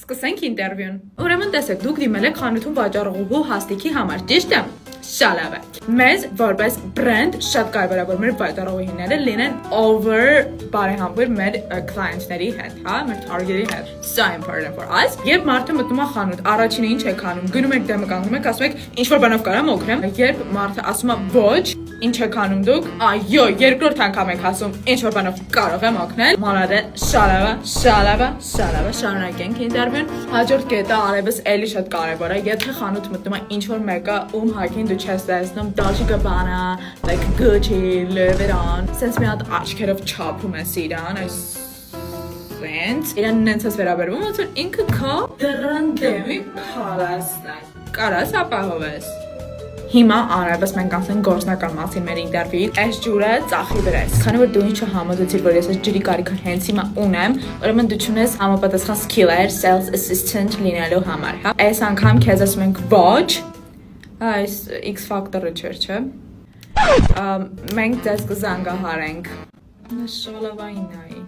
Սկսենք ինտերվյուն։ Ուրեմն տեսեք, դուք դիմել եք խանութում վաճառողու հաստիքի համար, ճիշտ է։ Շալավ է։ Մեզ որպես բրենդ շատ կարևոր է, որ մեր վաճառողիները լինեն over բարեհամբույր մեր client-ների հետ, հա, մեր target-երի հետ։ So important for us։ Երբ մարդը մտնում է խանութ, առաջինը ինչ եք անում, գնում եք դեմը կանգնում եք, ասում եք, ինչ որ բանով կարամ օգնեմ։ Երբ մարդը ասում է ոչ, ինչ եք անում դուք, այո, երկրորդ անգամ եք ասում, ինչ որ բանով կարող եմ օգնել։ Մանադե շալավա, շարունակենք ինտերվյուն։ Հաջորդ կետը արևս էլի շատ կարևոր է, եթե խանութ մտնում է ինչ որ մեկը, ում հագին դու չես տեսնում, Dolce Gabbana, like Gucci, Louis Vuitton, sense մի հատ աչքերով չափում ես իրան, այս իրան նենց ես վերաբերվում, ոնց որ ինքը քո դրան դեմի քարասն է, կարաս ապահովես։ Հիմա արևս մենք ասենք գործնական մասին մեր ինտերվյուի, այս ջուրը ծախի վրա է։ Քանի որ դու ինչը համոզեցիր, որ ես այս ջրի կարիքը հենց հիմա ունեմ, ուրեմն դու չունես համապատասխան skiller, sales assistant լինելու համար, հա։ Այս անգամ քեզ ասում ենք ոչ, այս X factor-ը չէ։ Մենք ձեզ կզանգահարենք։ Նշալավային նայի։